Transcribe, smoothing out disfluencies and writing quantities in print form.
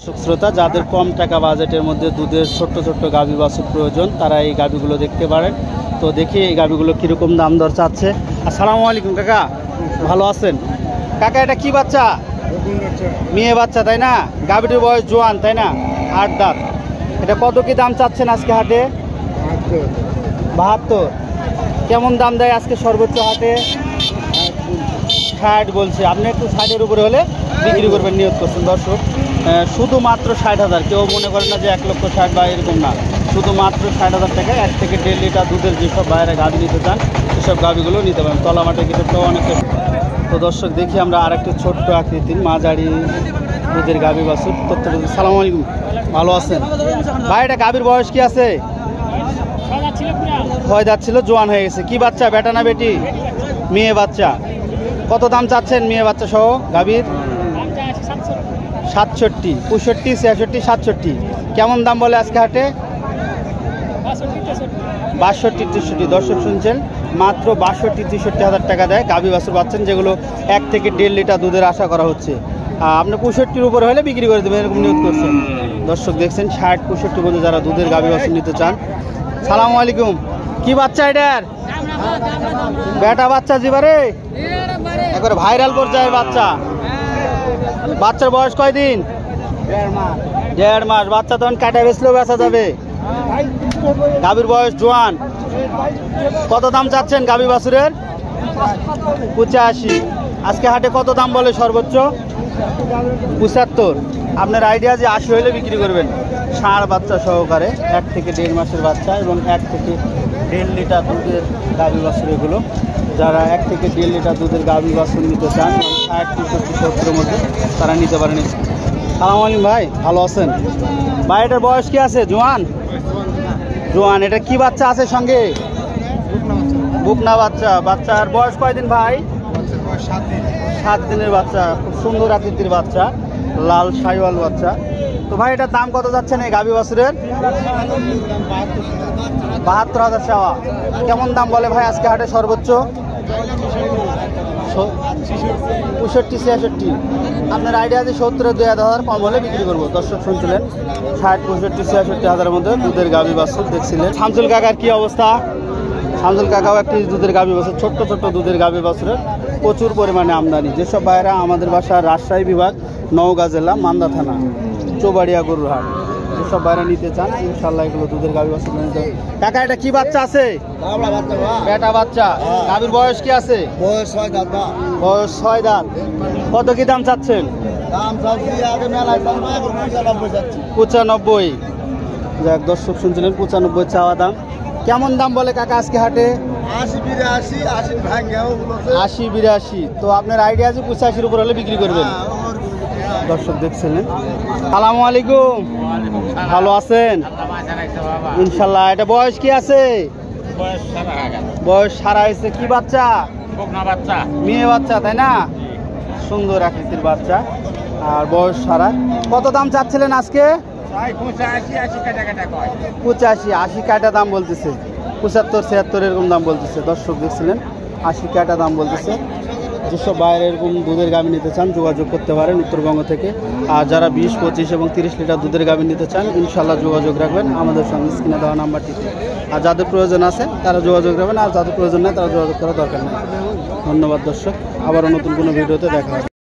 শ্রোতা যাদের কম টাকা বাজেটের মধ্যে দুধের ছোট্ট ছোট্ট গাভী বাছুর প্রয়োজন তারা এই গাভীগুলো দেখতে পারেন। তো দেখি এই গাভীগুলো কীরকম দাম দর চাচ্ছে। আসসালামু আলাইকুম কাকা, ভালো আছেন? কাকা এটা কি বাচ্চা? মেয়ে বাচ্চা তাই না? গাভীটির বয়স জোয়ান তাই না? 8 দাঁত। এটা কত কি দাম চাচ্ছেন আজকে হাটে? 72। কেমন দাম দেয় আজকে সর্বোচ্চ হাটে? 60 বলছে। আপনি একটু 60-এর উপরে হলে বিক্রি করবেন নিয়ত করছেন। দর্শক শুধুমাত্র 60,000। কেউ মনে করেন না যে 1,60,000 বা এরকম না, শুধুমাত্র 60,000 টাকায় 1 থেকে 1.5 লিটার দুধের যেসব বাইরে গাভী নিতে চান সেসব গাভীগুলো নিতে পারেন। তলা মাঠে কিছুটাও অনেকে। তো দর্শক দেখি আমরা আরেকটি ছোট্ট আকৃতির মাঝারি দুধের গাভী বাছুর তথ্য। সালাম আলাইকুম, ভালো আছেন ভাই? এটা গাভীর বয়স কি আছে? 6 দাঁত ছিল, জোয়ান হয়ে গেছে। কি বাচ্চা, বেটা না বেটি? মেয়ে বাচ্চা। কত দাম চাচ্ছেন মেয়ে বাচ্চা সহ গাভীর? 67, 65, 66, 67। কেমন দাম বলে আজকে হাটে? 62, 63। দর্শক শুনছেন, মাত্র 62, 63,000 টাকা দেয় গাভী বাছুর পাচ্ছেন, যেগুলো 1 থেকে 1.5 লিটার দুধের আশা করা হচ্ছে। আপনি 65-র উপরে হলে বিক্রি করে দেবেন এরকম নিয়োগ করছেন। দর্শক দেখছেন 60, 65 মধ্যে যারা দুধের গাভী বাছুর নিতে চান। সালামু আলাইকুম। কি বাচ্চা এটার? বেটা বাচ্চা জিবারে, একবারে ভাইরাল পর্যায়ের বাচ্চা। বাচ্চার বয়স কয়দিন? 1.5 মাস। বাচ্চা তখন কাটা বেচলেও বেচা যাবে। গাভীর বয়স জোয়ান। কত দাম চাচ্ছেন গাভী বাছুরের? 85। আজকে হাটে কত দাম বলে সর্বোচ্চ? 75। আপনার আইডিয়া যে 80 হইলে বিক্রি করবেন। ষাঁড় বাচ্চা সহকারে 1 থেকে 1.5 মাসের বাচ্চা এবং 1 থেকে 1.5 লিটার দুধের গাভী বাছুর। এগুলো যারা 1 থেকে 1.5 লিটার দুধের গাভী বাছুর নিতে চান 60, 65, 70-এর মধ্যে তারা নিতে পারেন। সালামু আলাইকুম ভাই, ভালো আছেন ভাই? এটার বয়স কি আছে? জোয়ান। জোয়ান। এটা কি বাচ্চা আছে সঙ্গে? বুকনা বাচ্চা। বাচ্চার বয়স কয়দিন ভাই? 7 দিনের বাচ্চা। খুব সুন্দর আকৃতির বাচ্চা, লাল শাইওয়াল বাচ্চা। তো ভাই এটার দাম কত যাচ্ছেন এই গাভী বাছুরের? 72,000 চাওয়া। কেমন দাম বলে ভাই আজকে হাটে সর্বোচ্চ? 65, 66। আপনার আইডিয়া আছে 70-এর 2,000 কম হলে বিক্রি করবো। দর্শক শুনছিলেন 60, 65, 66,000-এর মধ্যে দুধের গাভী বাছুর দেখছিলেন। শামসুল কাকার কি অবস্থা? শামসুল কাকাও একটি দুধের গাভী বাছুর, ছোট্ট ছোট্ট দুধের গাভী বাছুরের প্রচুর পরিমাণে আমদানি। যেসব ভাইরা আমাদের বাসা রাজশাহী বিভাগ, নওগাঁ জেলা, মান্দা থানা, চৌবাড়িয়া গরুর হাট, যেসব ভাইরা নিতে চান ইনশাল্লাহ এগুলো দুধের গাভী বাছুর নিতে। কাকা এটা কি বাচ্চা আছে? বেটা বাচ্চা। গাভীর বয়স কি আছে? বয়স 6 দাঁত। কত কি দাম চাচ্ছেন? 95। যাক দর্শক শুনছিলেন 95 চাওয়া দাম। কেমন দাম বলে কাকা আজকে হাটে? 80, 82। তো আপনার আইডিয়া আছে 85-এর উপর হলে বিক্রি করবেন। দর্শক দেখছিলেন। সালামু আলাইকুম, ভালো আছেন ইনশাল্লাহ? এটা বয়স কি আছে? বয়স সারা হয়েছে। কি বাচ্চা? মেয়ে বাচ্চা তাই না? সুন্দর আকৃতির বাচ্চা আর বয়স সারা। কত দাম চাচ্ছিলেন আজকে? 85, 80 কাটা দাম বলতেছে। 75, 76 এরকম দাম বলতেছে। দর্শক দেখছিলেন 80 কাটা দাম বলতেছে। যেসব বাইরে এরকম দুধের গাভী নিতে চান যোগাযোগ করতে পারেন উত্তরবঙ্গ থেকে। আর যারা 20, 25 এবং 30 লিটার দুধের গাভী নিতে চান ইনশাল্লাহ যোগাযোগ রাখবেন আমাদের সঙ্গে স্ক্রিনে দেওয়া নাম্বারটিতে। আর যাদের প্রয়োজন আছে তারা যোগাযোগ রাখবেন, আর যাদের প্রয়োজন নেই তারা যোগাযোগ করার দরকার নেই। ধন্যবাদ দর্শক, আবারও নতুন কোনো ভিডিওতে দেখা হবে।